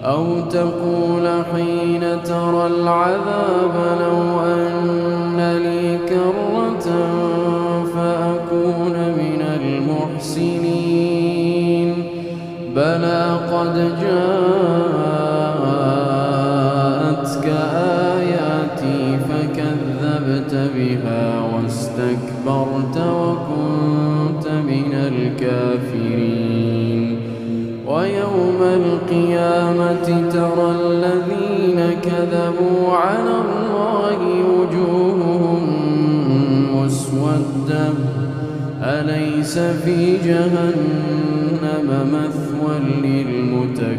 أو تقول حين ترى العذاب لو أن لي كرة فأكون من المحسنين بلى قد جاءتك آياتي فكذبت بها واستكبرت وكنت من الكافرين ويوم القيامة ترى الذين كذبوا على الله وجوههم مسودة أليس في جهنم مثوى للمتكبرين